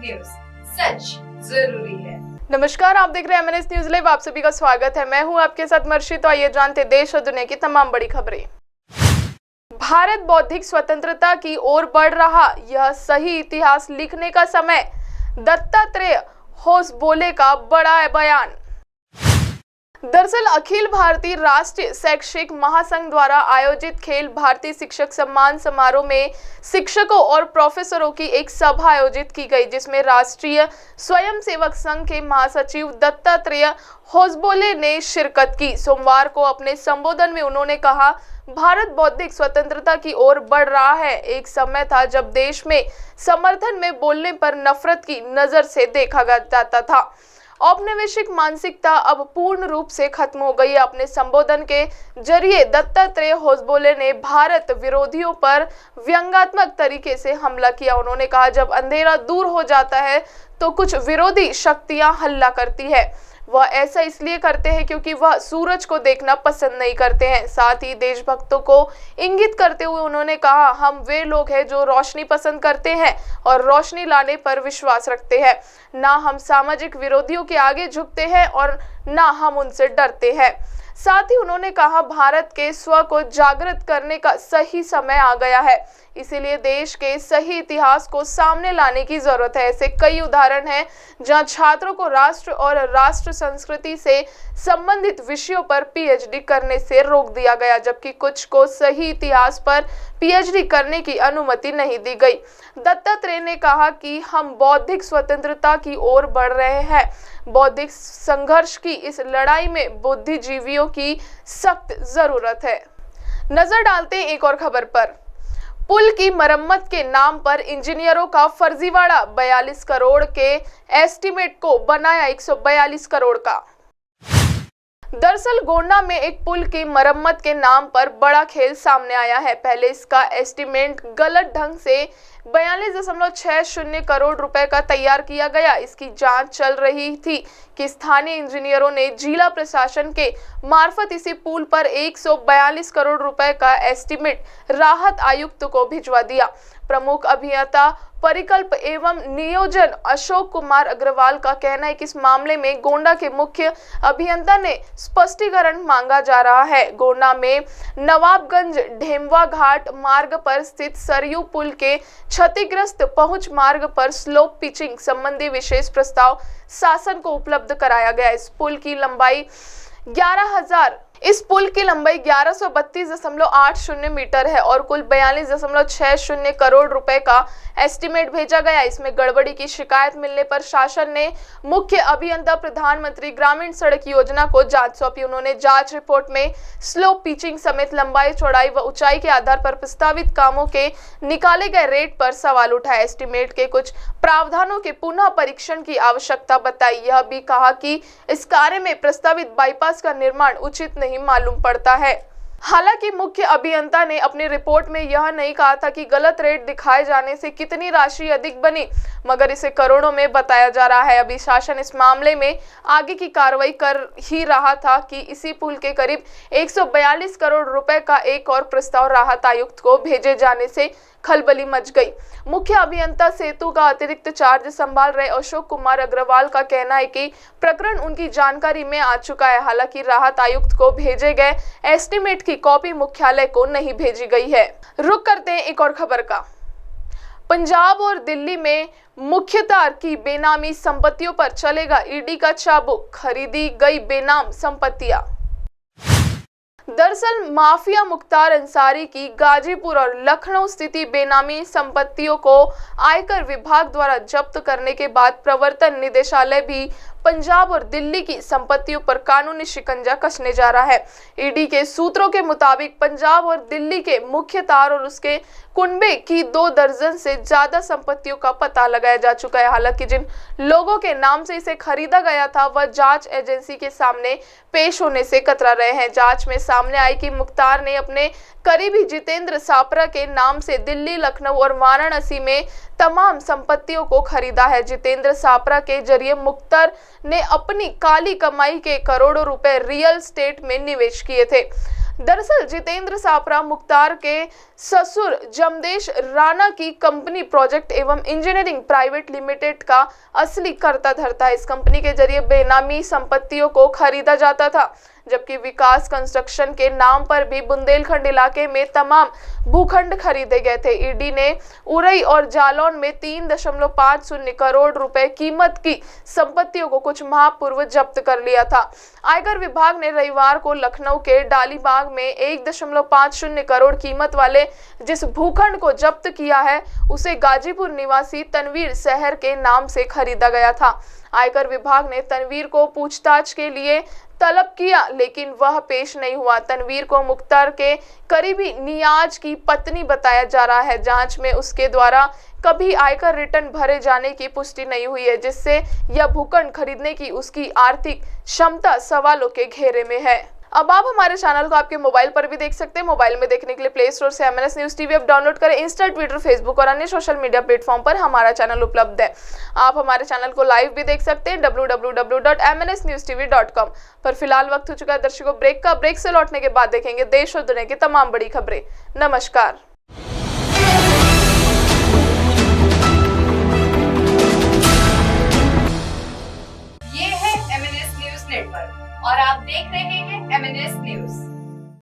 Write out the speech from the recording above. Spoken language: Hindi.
न्यूज, सच जरूरी है। नमस्कार, आप देख रहे हैं MNS न्यूज लाइव। आप सभी का स्वागत है। मैं हूं आपके साथ मर्शी। तो आइए जानते देश और दुनिया की तमाम बड़ी खबरें। भारत बौद्धिक स्वतंत्रता की ओर बढ़ रहा, यह सही इतिहास लिखने का समय, दत्तात्रेय होसबोले का बड़ा बयान। दरअसल अखिल भारतीय राष्ट्रीय शैक्षिक महासंघ द्वारा आयोजित खेल भारतीय शिक्षक सम्मान समारोह में शिक्षकों और प्रोफेसरों की एक सभा आयोजित की गई, जिसमें राष्ट्रीय स्वयंसेवक संघ के महासचिव दत्तात्रेय होसबोले ने शिरकत की। सोमवार को अपने संबोधन में उन्होंने कहा, भारत बौद्धिक स्वतंत्रता की ओर बढ़ रहा है। एक समय था जब देश में समर्थन में बोलने पर नफरत की नजर से देखा जाता था। औपनिवेशिक मानसिकता अब पूर्ण रूप से खत्म हो गई है। अपने संबोधन के जरिए दत्तात्रेय होसबोले ने भारत विरोधियों पर व्यंग्यात्मक तरीके से हमला किया। उन्होंने कहा, जब अंधेरा दूर हो जाता है तो कुछ विरोधी शक्तियां हल्ला करती है। वह ऐसा इसलिए करते हैं क्योंकि वह सूरज को देखना पसंद नहीं करते हैं। साथ ही देशभक्तों को इंगित करते हुए उन्होंने कहा, हम वे लोग हैं जो रोशनी पसंद करते हैं और रोशनी लाने पर विश्वास रखते हैं। ना हम सामाजिक विरोधियों के आगे झुकते हैं और ना हम उनसे डरते हैं। साथ ही उन्होंने कहा, भारत के स्व को जागृत करने का सही समय आ गया है, इसीलिए देश के सही इतिहास को सामने लाने की जरूरत है। ऐसे कई उदाहरण हैं जहां छात्रों को राष्ट्र और राष्ट्र संस्कृति से संबंधित विषयों पर PhD करने से रोक दिया गया, जबकि कुछ को सही इतिहास पर PhD करने की अनुमति नहीं दी गई। दत्तात्रेय ने कहा कि हम बौद्धिक स्वतंत्रता की ओर बढ़ रहे हैं। बौद्धिक संघर्ष की इस लड़ाई में बुद्धिजीवियों की सख्त जरूरत है। नजर डालते हैं एक और खबर पर। पुल की मरम्मत के नाम पर इंजीनियरों का फर्जीवाड़ा, 42 करोड़ के एस्टीमेट को बनाया 142 करोड़ का। दरअसल गोंडा में एक पुल की मरम्मत के नाम पर बड़ा खेल सामने आया है। पहले इसका एस्टीमेट गलत ढंग से 42.60 करोड़ रुपए का तैयार किया गया। इसकी जांच चल रही थी कि स्थानीय इंजीनियरों ने जिला प्रशासन के मार्फत इसी पुल पर 142 करोड़ रुपए का एस्टीमेट राहत आयुक्त को भिजवा दिया। प्रमुख अभियंता परिकल्प एवं नियोजन अशोक कुमार अग्रवाल का कहना है कि इस मामले में गोंडा के मुख्य अभियंता ने स्पष्टीकरण मांगा जा रहा है। गोंडा में नवाबगंज ढेमवा घाट मार्ग पर स्थित सरयू पुल के क्षतिग्रस्त पहुंच मार्ग पर स्लोप पिचिंग संबंधी विशेष प्रस्ताव शासन को उपलब्ध कराया गया। इस पुल की लंबाई 1132.80 मीटर है और कुल 42.60 करोड़ रुपए का एस्टीमेट भेजा गया। इसमें गड़बड़ी की शिकायत मिलने पर शासन ने मुख्य अभियंता प्रधानमंत्री ग्रामीण सड़क योजना को जांच सौंपी। उन्होंने जांच रिपोर्ट में स्लोप पिचिंग समेत लंबाई, चौड़ाई व ऊंचाई के आधार पर प्रस्तावित कामों के निकाले गए रेट पर सवाल उठाए। एस्टीमेट के कुछ प्रावधानों के पुनः परीक्षण की आवश्यकता बताई। यह भी कहा कि इस कार्य में प्रस्तावित बाईपास का निर्माण उचित नहीं मालूम पड़ता है। हालांकि मुख्य अभियंता ने अपनी रिपोर्ट में यह नहीं कहा था कि गलत रेट दिखाए जाने से कितनी राशि अधिक बनी, मगर इसे करोड़ों में बताया जा रहा है। अभी शासन इस मामले में आगे की कार्रवाई कर ही रहा था कि इसी पुल के करीब 142 करोड़ रुपए का एक और प्रस्ताव राहत आयुक्त को भेजे जाने से खलबली मच गई। मुख्य अभियंता सेतु का अतिरिक्त चार्ज संभाल रहे अशोक कुमार अग्रवाल का कहना है कि प्रकरण उनकी जानकारी में आ चुका है। हालांकि राहत आयुक्त को भेजे गए एस्टीमेट की कॉपी मुख्यालय को नहीं भेजी गई है। रुक करते हैं एक और खबर का। पंजाब और दिल्ली में मुख्यधारा की बेनामी संपत्तियों पर चलेगा ईडी का चाबुक, खरीदी गई बेनाम संपत्तियां। दरअसल माफिया मुख्तार अंसारी की गाजीपुर और लखनऊ स्थिति बेनामी संपत्तियों को आयकर विभाग द्वारा जब्त करने के बाद प्रवर्तन निदेशालय भी पंजाब और दिल्ली की संपत्तियों पर कानूनी शिकंजा कसने जा रहा है। ईडी के सूत्रों के मुताबिक पंजाब और दिल्ली के मुख्यधारा और उसके कुनबे की 2 दर्जन से ज्यादा संपत्तियों का पता लगाया जा चुका है। हालांकि जिन लोगों के नाम से इसे खरीदा गया था वह जांच एजेंसी के सामने पेश होने से कतरा रहे हैं। जांच में सामने आई कि मुख्तार ने अपने करीबी जितेंद्र सापरा के नाम से दिल्ली, लखनऊ और वाराणसी में तमाम संपत्तियों को खरीदा है। जितेंद्र सापरा के जरिए मुख्तार ने अपनी काली कमाई के करोड़ों रुपए रियल एस्टेट में निवेश किए थे। दरअसल जितेंद्र सापरा मुख्तार के ससुर जमदेश राणा की कंपनी प्रोजेक्ट एवं इंजीनियरिंग प्राइवेट लिमिटेड का असली कर्ता धर्ता है। इस कंपनी के जरिए बेनामी संपत्तियों को खरीदा जाता था, जबकि विकास कंस्ट्रक्शन के नाम पर भी बुंदेलखंड इलाके में तमाम भूखंड खरीदे गए थे। ईडी ने उरई और जालौन में 3.50 करोड़ रुपए कीमत की संपत्तियों को कुछ माह पूर्व जब्त कर लिया था। आयकर विभाग ने रविवार को लखनऊ के डालीबाग में 1.50 करोड़ कीमत वाले जिस भूखंड को जब्त किया है उसे गाजीपुर निवासी तनवीर शहर के नाम से खरीदा गया था। आयकर विभाग ने तनवीर को पूछताछ के लिए तलब किया, लेकिन वह पेश नहीं हुआ। तनवीर को मुख्तार के करीबी नियाज की पत्नी बताया जा रहा है। जांच में उसके द्वारा कभी आयकर रिटर्न भरे जाने की पुष्टि नहीं हुई है, जिससे यह भूखंड खरीदने की उसकी आर्थिक क्षमता सवालों के घेरे में है। अब आप हमारे चैनल को आपके मोबाइल पर भी देख सकते हैं। मोबाइल में देखने के लिए प्ले स्टोर से MNS news TV app download करें। इंस्टा, ट्विटर, फेसबुक और अन्य सोशल मीडिया प्लेटफॉर्म पर हमारा चैनल उपलब्ध है। आप हमारे चैनल को लाइव भी देख सकते हैं www.mnsnewstv.com पर। फिलहाल वक्त हो चुका है दर्शकों ब्रेक का। ब्रेक से लौटने के बाद देखेंगे देश और दुनिया की तमाम बड़ी खबरें। नमस्कार।